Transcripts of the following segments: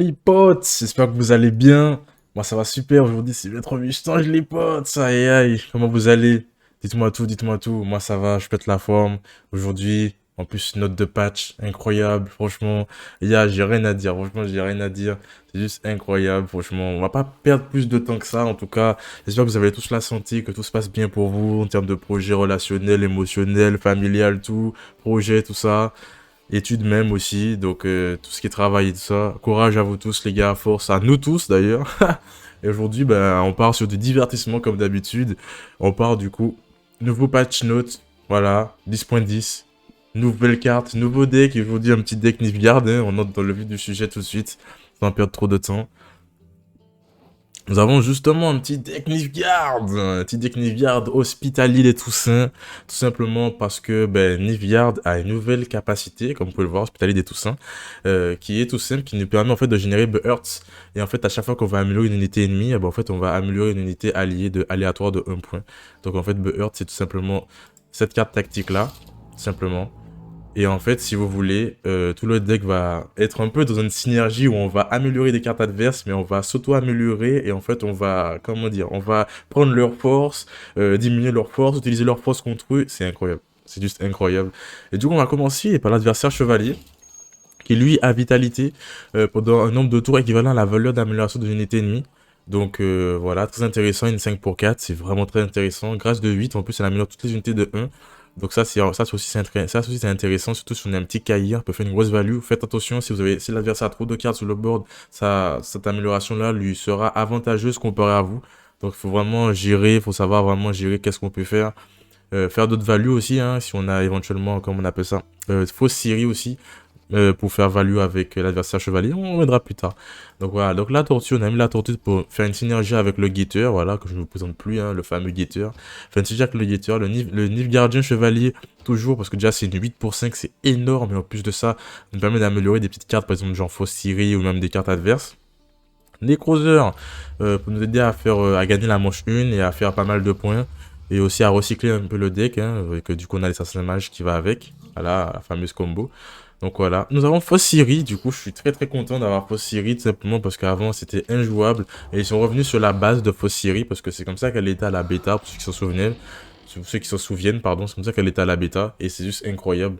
les potes, j'espère que vous allez bien. Moi ça va super, aujourd'hui c'est bien trop change les potes, aïe aïe, comment vous allez? Dites-moi tout, dites-moi tout, moi ça va, je pète la forme. Aujourd'hui, en plus note de patch, incroyable, franchement, j'ai rien à dire, franchement j'ai rien à dire. C'est juste incroyable, franchement, on va pas perdre plus de temps que ça, en tout cas, j'espère que vous avez tous la santé, que tout se passe bien pour vous, en termes de projet relationnel, émotionnel, familial, tout, projet, tout ça. Études même aussi, donc tout ce qui est travail et tout ça. Courage à vous tous les gars, force à nous tous d'ailleurs. Et aujourd'hui, ben, on part sur du divertissement comme d'habitude. On part du coup, nouveau patch note, voilà, 10.10. Nouvelle carte, nouveau deck, et aujourd'hui un petit deck Nilfgaard, hein. On entre dans le vif du sujet tout de suite, sans perdre trop de temps. Nous avons justement un petit deck Nilfgaard hospitalier des Toussins, tout simplement parce que ben, Nilfgaard a une nouvelle capacité, comme vous pouvez le voir, hospitalier des Toussins, qui est tout simple, qui nous permet en fait de générer Behearts. Et en fait, à chaque fois qu'on va améliorer une unité ennemie, eh ben, en fait, on va améliorer une unité alliée aléatoire de 1 point. Donc en fait, Behearts, c'est tout simplement cette carte tactique-là, simplement. Et en fait, si vous voulez, tout le deck va être un peu dans une synergie où on va améliorer des cartes adverses, mais on va s'auto-améliorer et en fait, on va, comment dire, on va prendre leur force, diminuer leur force, utiliser leur force contre eux. C'est incroyable. C'est juste incroyable. Et du coup, on va commencer par l'adversaire chevalier, qui lui a vitalité pendant un nombre de tours équivalent à la valeur d'amélioration de l'unité ennemie. Donc voilà, très intéressant, une 5 pour 4, c'est vraiment très intéressant. Grâce de 8, en plus, elle améliore toutes les unités de 1. Donc ça, c'est intéressant, surtout si on a un petit cahier, on peut faire une grosse value. Faites attention, si l'adversaire a trop de cartes sur le board, cette amélioration-là lui sera avantageuse comparée à vous. Donc il faut vraiment gérer, il faut savoir vraiment gérer qu'est-ce qu'on peut faire. Faire d'autres values aussi, hein, si on a éventuellement, comme on appelle ça, fausse série aussi, pour faire value avec l'adversaire chevalier, on reviendra plus tard. Donc voilà, donc la tortue, on a mis la tortue pour faire une synergie avec le guetteur, voilà, que je ne vous présente plus, hein, le fameux guetteur. Faire une synergie avec le guetteur, le Nilfgaardien chevalier, toujours, parce que déjà c'est une 8 pour 5, c'est énorme, et en plus de ça, ça nous permet d'améliorer des petites cartes, par exemple genre fausse série, ou même des cartes adverses. Necroser, pour nous aider à faire, à gagner la manche 1 et à faire pas mal de points. Et aussi à recycler un peu le deck, hein, que du coup on a l'assassin mage qui va avec, voilà, la fameuse combo. Donc voilà, nous avons Fausse Siri, du coup je suis très très content d'avoir Fausse Siri, tout simplement parce qu'avant c'était injouable. Et ils sont revenus sur la base de Fausse Siri, parce que c'est comme ça qu'elle était à la bêta, pour ceux qui s'en souviennent. Pour ceux qui s'en souviennent, pardon, c'est comme ça qu'elle était à la bêta, et c'est juste incroyable.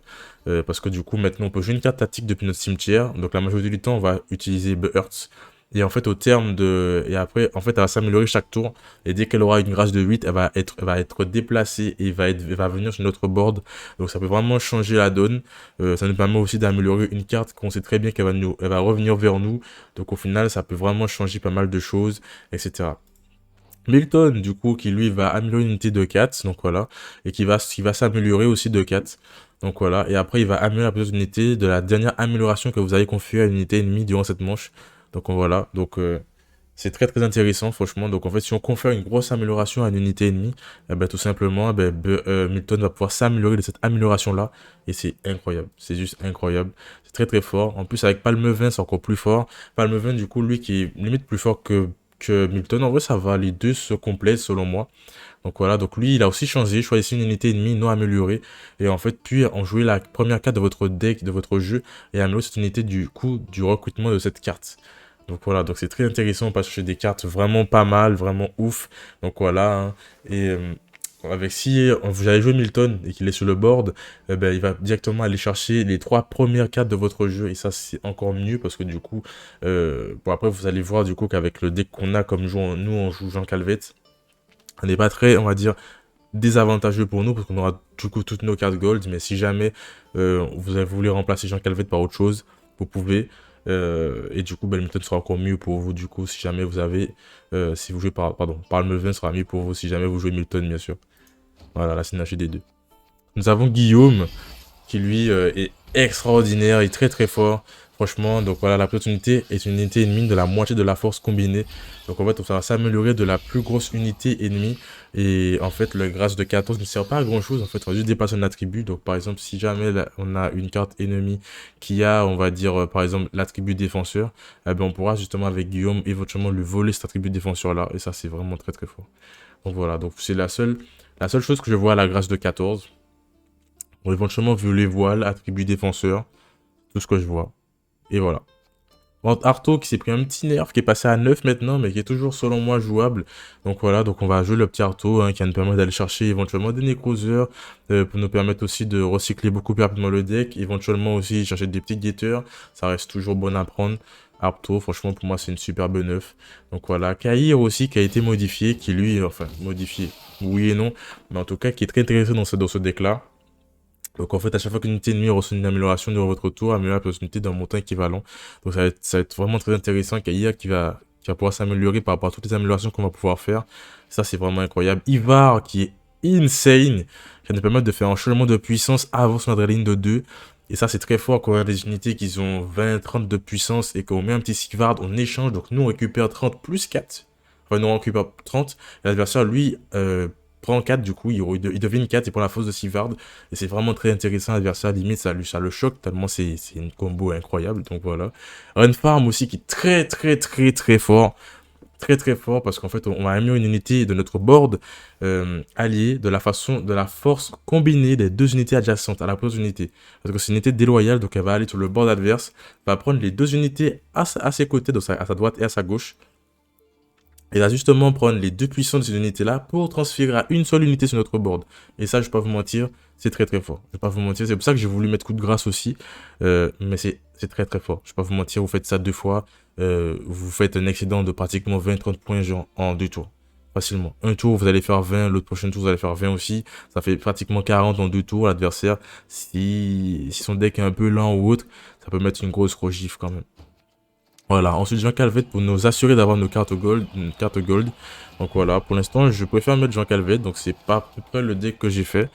Parce que du coup maintenant on peut jouer une carte tactique depuis notre cimetière, donc la majorité du temps on va utiliser Behearts. Et en fait, au terme de... Et après, en fait, elle va s'améliorer chaque tour. Et dès qu'elle aura une grâce de 8, elle va être déplacée et elle va venir sur notre board. Donc ça peut vraiment changer la donne. Ça nous permet aussi d'améliorer une carte qu'on sait très bien elle va revenir vers nous. Donc au final, ça peut vraiment changer pas mal de choses, etc. Milton, du coup, qui lui va améliorer une unité de 4, donc voilà. Et qui va s'améliorer aussi de 4. Donc voilà. Et après, il va améliorer la petite unité de la dernière amélioration que vous avez configurée à une unité ennemie durant cette manche. Donc voilà, donc c'est très très intéressant franchement. Donc en fait si on confère une grosse amélioration à une unité ennemie, eh ben, tout simplement Milton va pouvoir s'améliorer de cette amélioration là. Et c'est incroyable, c'est juste incroyable. C'est très très fort. En plus avec Palme 20 c'est encore plus fort. Palme 20 du coup lui qui est limite plus fort que Milton. En vrai ça va, les deux se complètent selon moi. Donc voilà, donc lui il a aussi changé, choisissez une unité ennemie non améliorée. Et en fait puis en jouer la première carte de votre deck, de votre jeu, et améliorer cette unité du coup du recrutement de cette carte. Donc voilà, donc c'est très intéressant parce que j'ai des cartes vraiment pas mal, vraiment ouf. Donc voilà, hein. Et avec si vous avez joué Milton et qu'il est sur le board, ben, il va directement aller chercher les 3 premières cartes de votre jeu. Et ça, c'est encore mieux parce que du coup, bon après, vous allez voir du coup qu'avec le deck qu'on a comme nous, on joue Jean Calvette. On n'est pas très, on va dire, désavantageux pour nous parce qu'on aura du coup toutes nos cartes gold. Mais si jamais vous voulez remplacer Jean Calvette par autre chose, vous pouvez. Et du coup, Badminton sera encore mieux pour vous, du coup, si jamais vous avez... si vous jouez par le 20 sera mieux pour vous si jamais vous jouez Milton, bien sûr. Voilà, la synergie des deux. Nous avons Guillaume, qui lui est extraordinaire et très très fort. Franchement, donc voilà, la petite unité est une unité ennemie de la moitié de la force combinée. Donc en fait, ça va s'améliorer de la plus grosse unité ennemie. Et en fait, le grâce de 14 ne sert pas à grand chose. En fait, on va juste déplacer un attribut. Donc par exemple, si jamais on a une carte ennemie qui a, on va dire, par exemple, l'attribut défenseur, eh ben, on pourra justement avec Guillaume éventuellement lui voler cet attribut défenseur là. Et ça, c'est vraiment très très fort. Donc voilà, donc c'est la seule chose que je vois à la grâce de 14. Bon, éventuellement, violet voile, attribut défenseur, tout ce que je vois. Et voilà. Bon, Arto qui s'est pris un petit nerf, qui est passé à 9 maintenant, mais qui est toujours selon moi jouable. Donc voilà, donc on va jouer le petit Arto, hein, qui va nous permettre d'aller chercher éventuellement des Necrozers, pour nous permettre aussi de recycler beaucoup plus rapidement le deck, éventuellement aussi chercher des petits guetteurs, ça reste toujours bon à prendre. Arto, franchement pour moi c'est une superbe neuf. Donc voilà, Kair aussi qui a été modifié, qui lui, enfin modifié, oui et non, mais en tout cas qui est très intéressant dans ce deck là. Donc en fait, à chaque fois qu'une unité ennemie reçoit une amélioration durant votre tour, améliore la possibilité d'un montant équivalent. Donc ça va être vraiment très intéressant. Kair qui va pouvoir s'améliorer par rapport à toutes les améliorations qu'on va pouvoir faire. Ça, c'est vraiment incroyable. Ivar qui est insane, qui va nous permettre de faire un changement de puissance avant son adrénaline de 2. Et ça, c'est très fort quand on a des unités qui ont 20, 30 de puissance et qu'on met un petit Sigvard, on échange. Donc nous, on récupère 30 plus 4. Enfin, nous, on récupère 30. Et l'adversaire, lui, prend 4 du coup, il devine 4 et prend la force de Sigvard. Et c'est vraiment très intéressant, l'adversaire, limite, ça le choque tellement c'est une combo incroyable. Donc voilà. Renfarm aussi qui est très très très très fort. Très très fort parce qu'en fait on a mis une unité de notre board alliée de la force combinée des deux unités adjacentes à la pose unité. Parce que c'est une unité déloyale, donc elle va aller sur le board adverse, va prendre les deux unités à ses côtés, donc à sa droite et à sa gauche. Et va justement prendre les deux puissances de ces unités-là pour transférer à une seule unité sur notre board. Et ça, je vais pas vous mentir, c'est très très fort. Je vais pas vous mentir, c'est pour ça que j'ai voulu mettre coup de grâce aussi. Mais c'est très très fort. Je vais pas vous mentir, vous faites ça 2 fois. Vous faites un excédent de pratiquement 20-30 points genre, en 2 tours. Facilement. Un tour, vous allez faire 20, l'autre prochain tour, vous allez faire 20 aussi. Ça fait pratiquement 40 en 2 tours. L'adversaire, si son deck est un peu lent ou autre, ça peut mettre une grosse gifle quand même. Voilà, ensuite Jean Calvet pour nous assurer d'avoir nos cartes gold, une carte gold. Donc voilà, pour l'instant je préfère mettre Jean Calvet, donc c'est pas à peu près le deck que j'ai fait.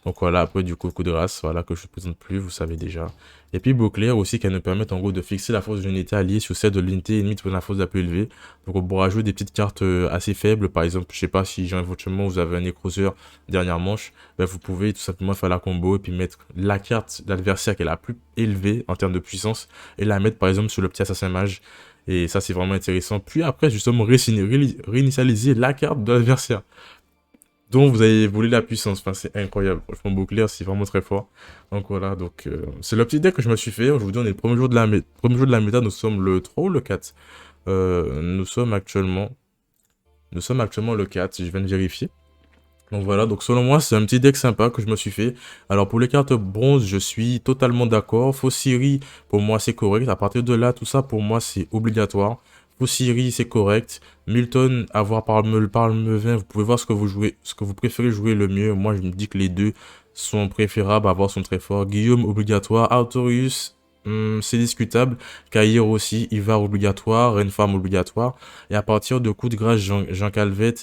Donc voilà, après du coup de grâce, voilà, que je ne présente plus, vous savez déjà. Et puis Beauclair aussi qui va nous permettre en gros de fixer la force d'une unité alliée sur celle de l'unité ennemie pour la force la plus élevée. Donc on pourra jouer des petites cartes assez faibles, par exemple, je sais pas si genre, éventuellement vous avez un Necrozeur dernière manche, ben, vous pouvez tout simplement faire la combo et puis mettre la carte d'adversaire qui est la plus élevée en termes de puissance et la mettre par exemple sur le petit assassin mage. Et ça c'est vraiment intéressant. Puis après justement réinitialiser la carte de l'adversaire dont vous avez volé la puissance. Enfin, c'est incroyable. Franchement, Beauclair, c'est vraiment très fort. Donc voilà, donc c'est le petit deck que je me suis fait. Aujourd'hui, on est le premier jour de la méta. Nous sommes le 3 ou le 4. Nous sommes actuellement le 4, je viens de vérifier. Donc voilà, donc selon moi, c'est un petit deck sympa que je me suis fait. Alors pour les cartes bronze, je suis totalement d'accord. Fossiri, pour moi, c'est correct. À partir de là, tout ça, pour moi, c'est obligatoire. Fossiri, c'est correct. Milton, avoir Parme 20, vous pouvez voir ce que vous jouez, ce que vous préférez jouer le mieux. Moi, je me dis que les deux sont préférables, avoir sont très forts. Guillaume, obligatoire. Artorius, c'est discutable. Caïr aussi, Ivar obligatoire. Renfarm obligatoire. Et à partir de coup de grâce, Jean Calvet,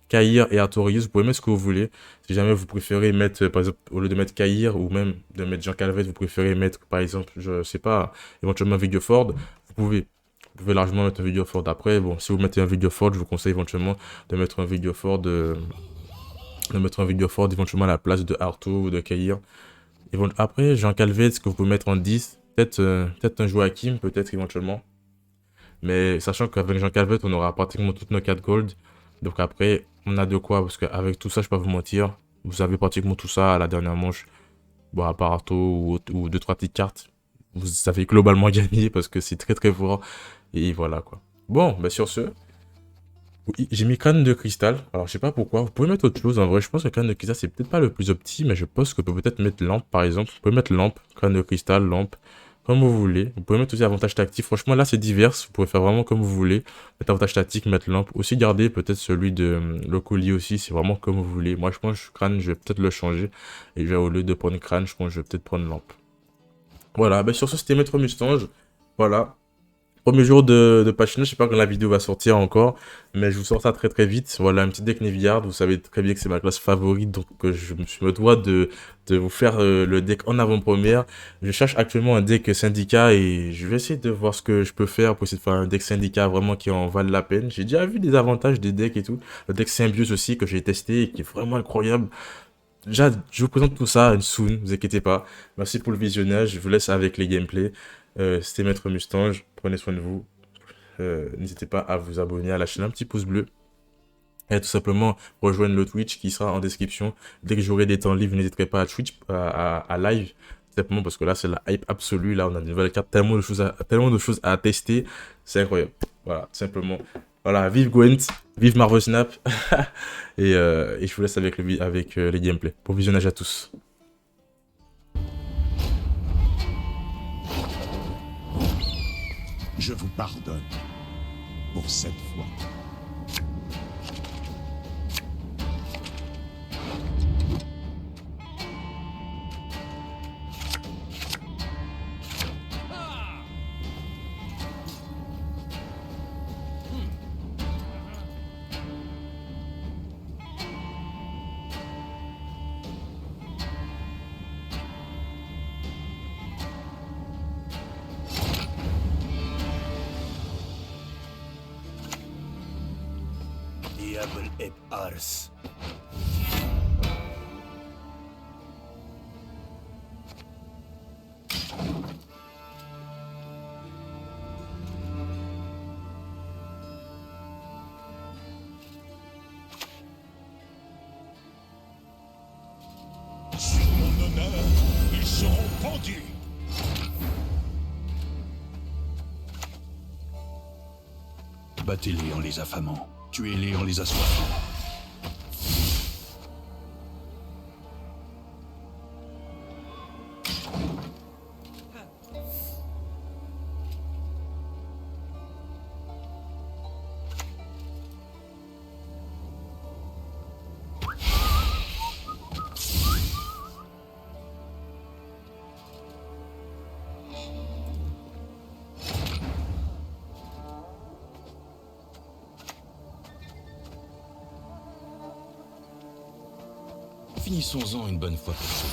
Caïr et Artorius, vous pouvez mettre ce que vous voulez. Si jamais vous préférez mettre, par exemple, au lieu de mettre Caïr ou même de mettre Jean Calvet, vous préférez mettre, par exemple, je sais pas, éventuellement Videoford, vous pouvez. Vous pouvez largement mettre un Videoford. Après, bon, si vous mettez un Videoford, je vous conseille éventuellement de mettre un Videoford, éventuellement à la place de Arto ou de Caïr. Après, Jean Calvet, ce que vous pouvez mettre en 10, peut-être un Joachim, peut-être éventuellement. Mais sachant qu'avec Jean Calvet, on aura pratiquement toutes nos 4 gold. Donc après, on a de quoi, parce qu'avec tout ça, je peux pas vous mentir, vous avez pratiquement tout ça à la dernière manche. Bon, à part Arto ou 2-3 petites cartes, vous avez globalement gagné parce que c'est très très fort. Et voilà quoi. Bon, bah sur ce, oui, j'ai mis crâne de cristal. Alors je sais pas pourquoi, vous pouvez mettre autre chose. En vrai, je pense que crâne de cristal c'est peut-être pas le plus opti, mais je pense que vous pouvez peut-être mettre lampe par exemple. Vous pouvez mettre lampe, crâne de cristal, lampe. Comme vous voulez. Vous pouvez mettre aussi avantage tactique. Franchement, là, c'est divers. Vous pouvez faire vraiment comme vous voulez. Mettre avantage tactique, mettre lampe. Aussi, garder peut-être celui de le collier aussi. C'est vraiment comme vous voulez. Moi, je pense que crâne, je vais peut-être le changer. Et au lieu de prendre crâne, je pense que je vais peut-être prendre lampe. Voilà. Bah, sur ce, c'était Maître Mustange. Voilà. Premier jour de Pachina, je sais pas quand la vidéo va sortir encore, mais je vous sors ça très très vite. Voilà, un petit deck Neviard, vous savez très bien que c'est ma classe favorite, donc me dois de vous faire le deck en avant-première. Je cherche actuellement un deck syndicat et je vais essayer de voir ce que je peux faire pour essayer de faire un deck syndicat vraiment qui en vale la peine. J'ai déjà vu des avantages des decks et tout. Le deck Symbiose aussi que j'ai testé et qui est vraiment incroyable. Déjà, je vous présente tout ça soon, vous inquiétez pas. Merci pour le visionnage, je vous laisse avec les gameplays. C'était Maître Mustange, prenez soin de vous. N'hésitez pas à vous abonner, à lâcher un petit pouce bleu. Et tout simplement rejoindre le Twitch qui sera en description. Dès que j'aurai des temps libres, n'hésiterez pas à Twitch, à live. simplement parce que là, c'est la hype absolue. Là, on a une nouvelle carte, tellement de choses à tester. C'est incroyable. Voilà, tout simplement. Voilà, vive Gwent, vive Marvel Snap. Et je vous laisse avec, les gameplays. Bon visionnage à tous. Je vous pardonne pour cette fois. Diable et Ars. Sur mon honneur, ils seront pendus. Battez-les en les affamant. Tuez-les en les assoiffant. Finissons-en une bonne fois pour toutes.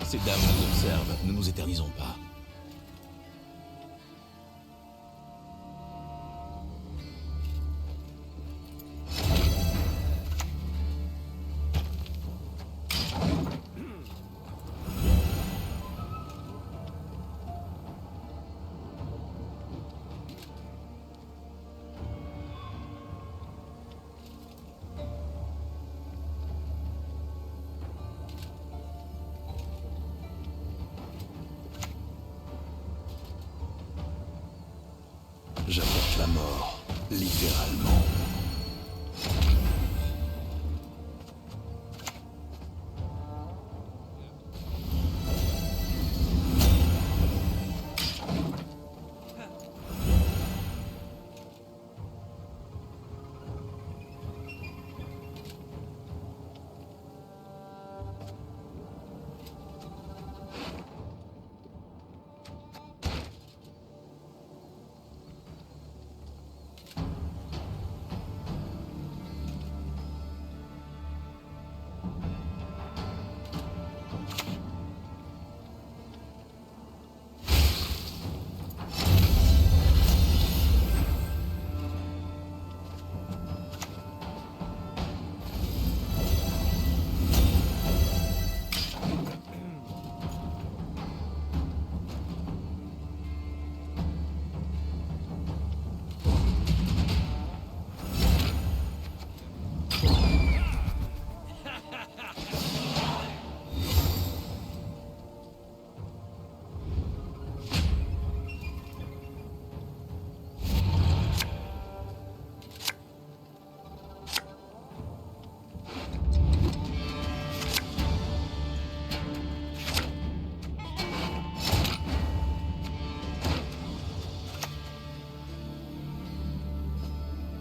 Ces dames nous observent, ne nous éternisons pas. J'apporte la mort, littéralement.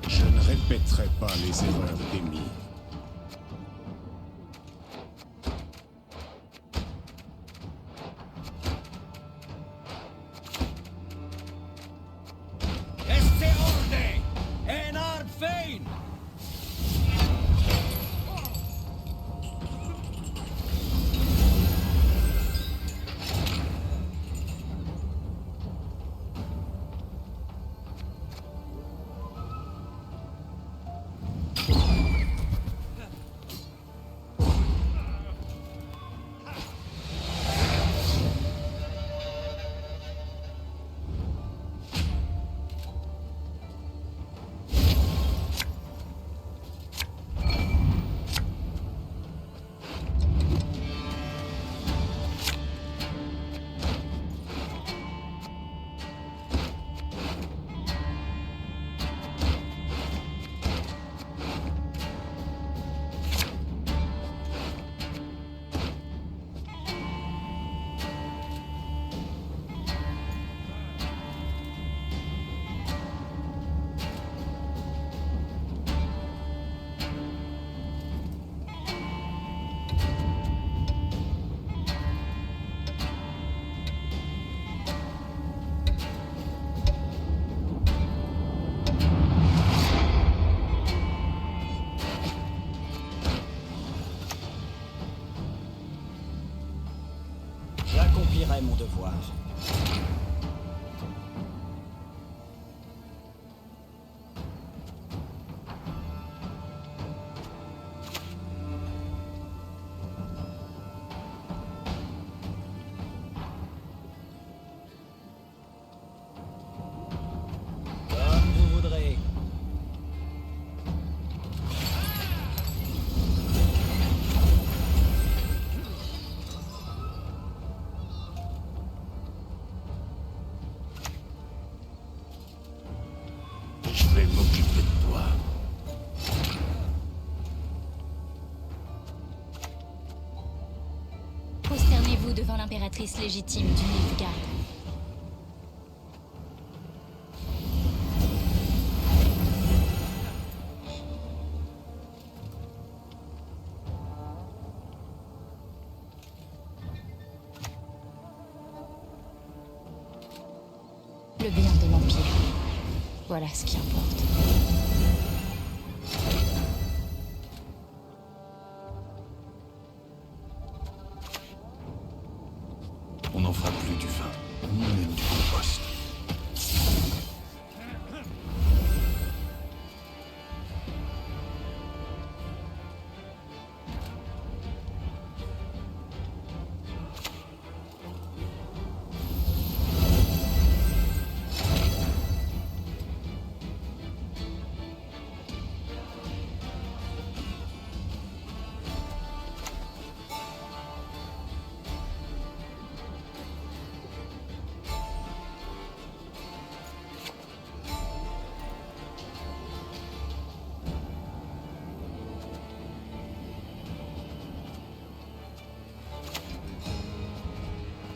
Je ne répéterai pas les erreurs d'Emile. Este orne! En ard fein! J'accomplirai mon devoir. Comme vous voudrez. Je vais m'occuper de toi. Prosternez-vous devant l'impératrice légitime du Nilfgaard. Le bien de l'Empire. Voilà ce qui importe. On n'en fera plus du vin, ni même du compost.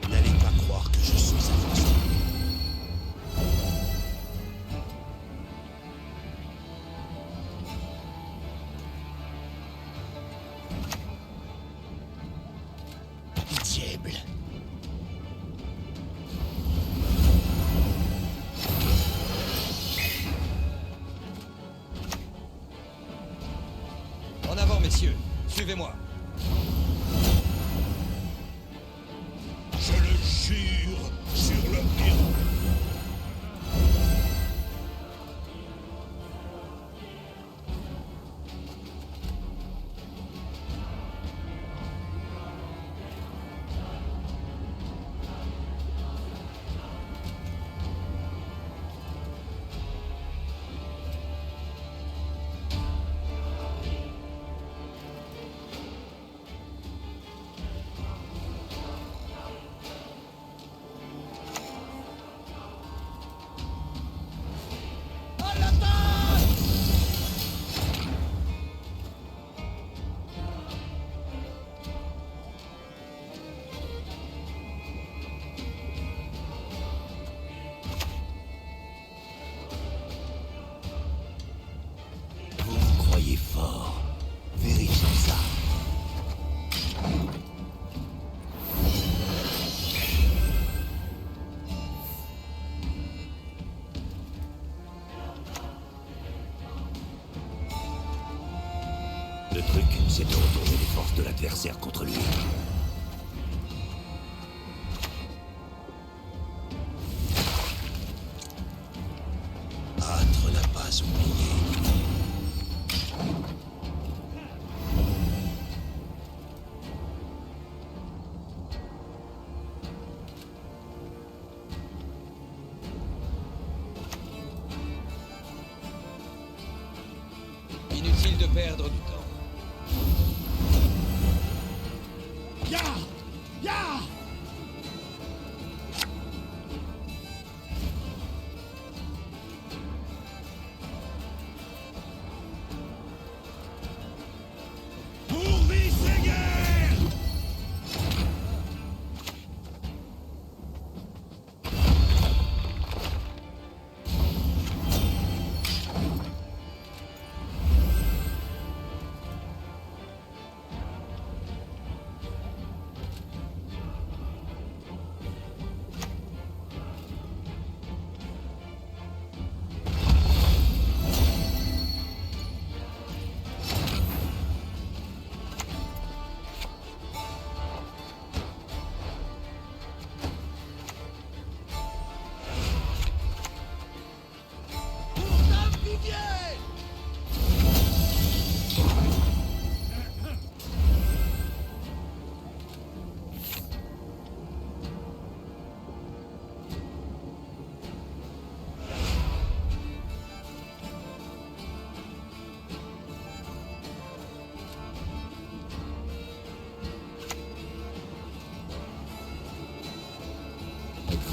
N'allez pas croire que je suis à votre service. Diable. En avant, messieurs. Suivez-moi. Je le jure sur le Héros. Vous vous croyez fort. Vérifiez ça. Le truc, c'est de retourner les forces de l'adversaire contre lui. Âtre n'a pas oublié. Inutile de perdre du temps. Ya! Ya! Pour Visseguer!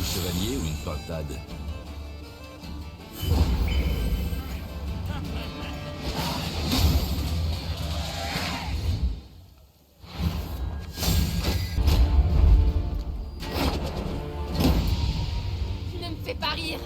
du chevalier ou une pintade? Ne me fais pas rire.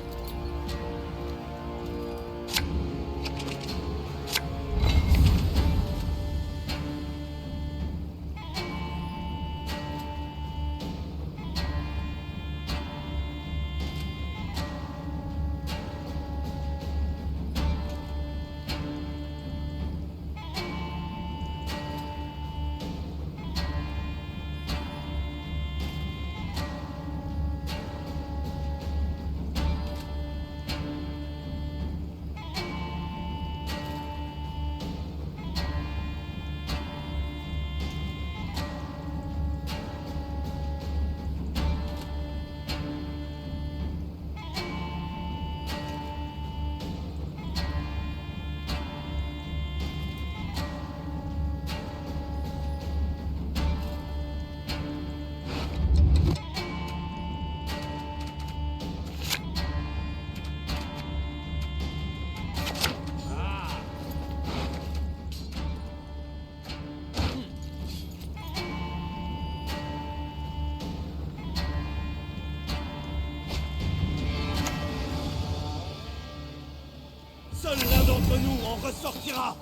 Seul l'un d'entre nous en ressortira.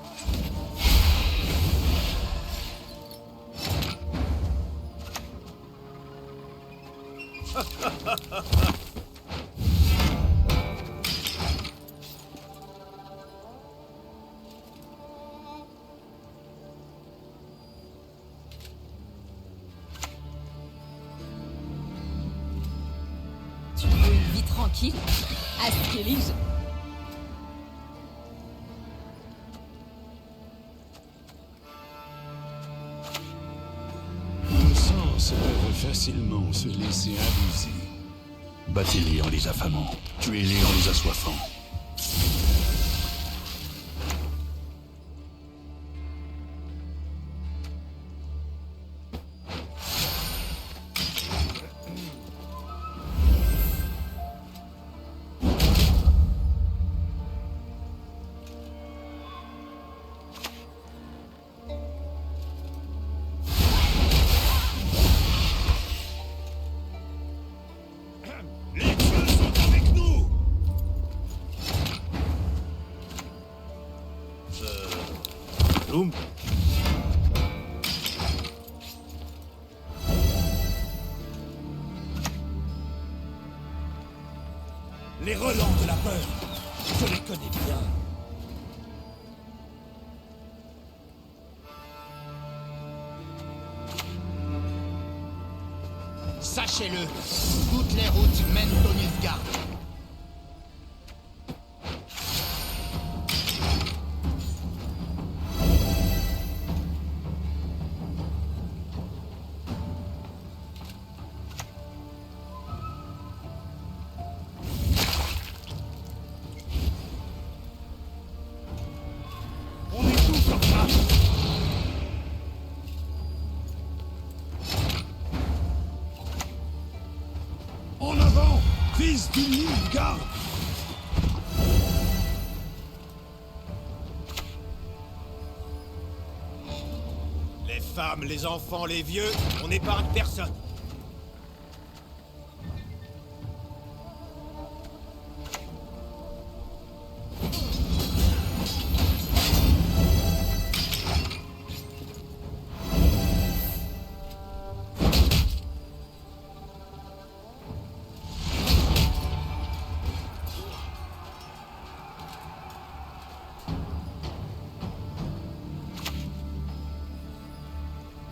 Tu veux une vie tranquille? Askelige. Le sens peuvent facilement se laisser abuser. Battez-les en les affamant, tuez-les en les assoiffant. Les dieux sont avec nous. Loum, Les relents de la peur. Je les connais bien. Sachez-le, toutes les routes mènent au Nilfgaard. On est tous en face. En avant, fils du Nilfgaard. Les femmes, les enfants, les vieux, on n'épargne personne.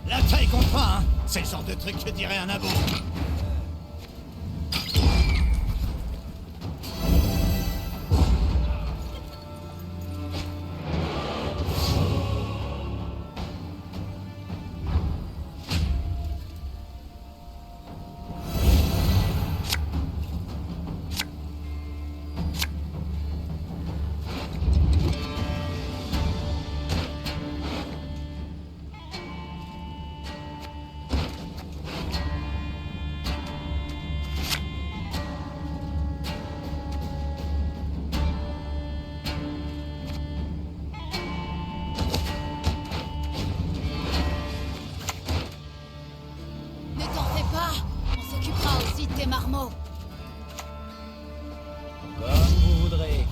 La taille compte pas, hein. C'est le genre de truc que dirait un abo. va. On s'occupera aussi de tes marmots. Comme vous voudrez.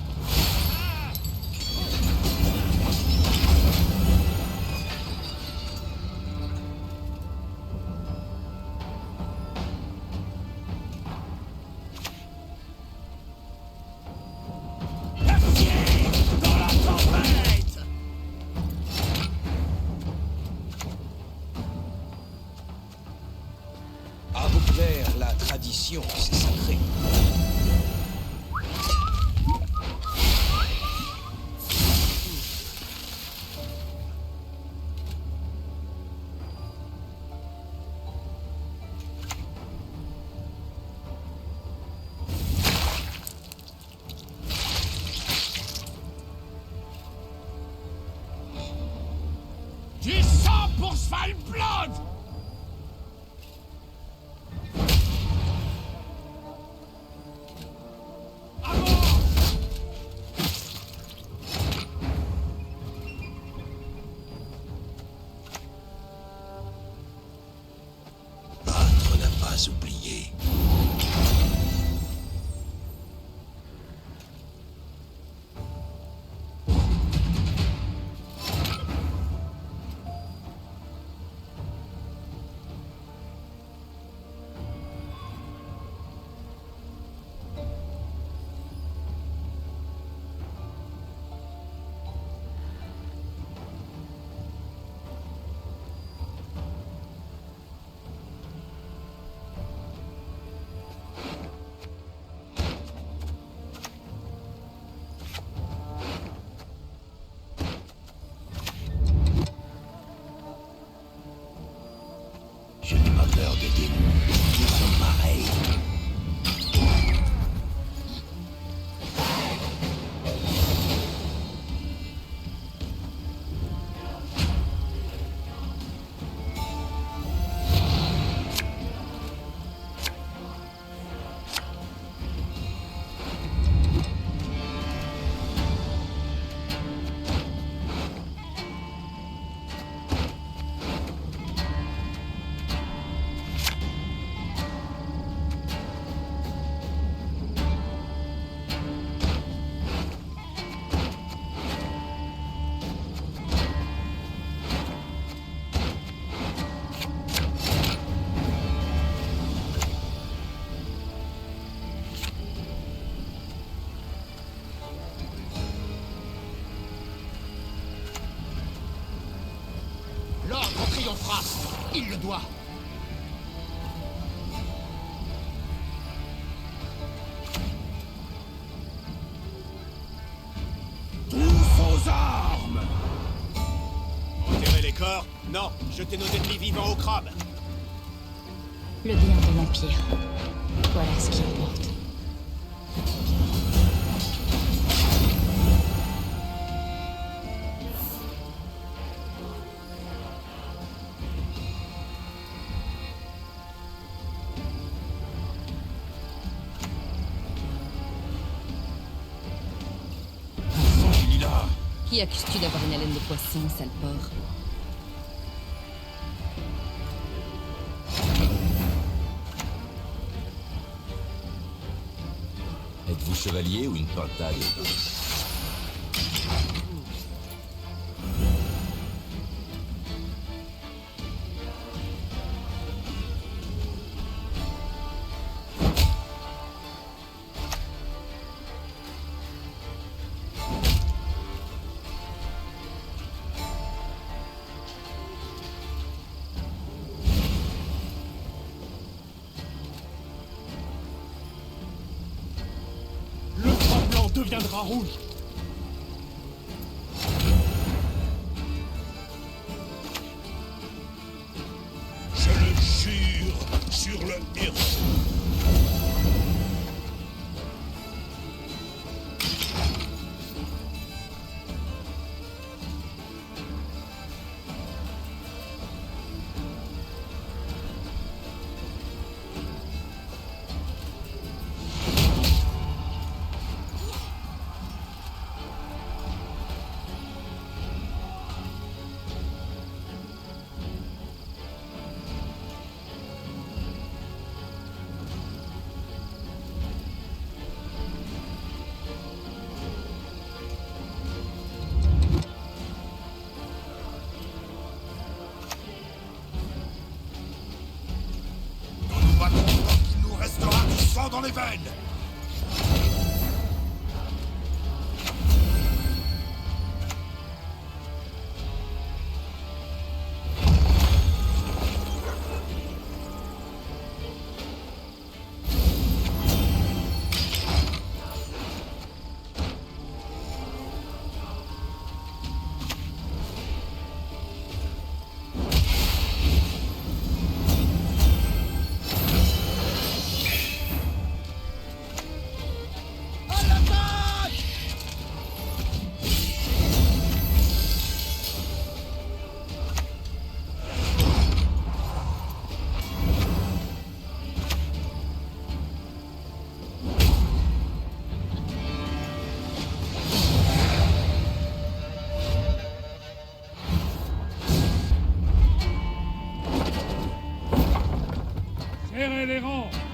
À vos pères, la tradition, c'est sacré. Du sang pour Svalbard! Battre n'a pas oublié. Je n'ai pas peur des démons. Nous sommes pareils. L'ordre triomphera. Il le doit. Tous aux armes! Enterrer les corps? Non, jetez nos ennemis vivants au crabe. Le bien de l'Empire. Voilà ce qui importe. Qui accuses-tu d'avoir une haleine de poisson, sale porc? Êtes-vous chevalier ou une pintade? Le drap blanc deviendra rouge. Je le jure sur le Hirs. dans les veines. Serrez les rangs!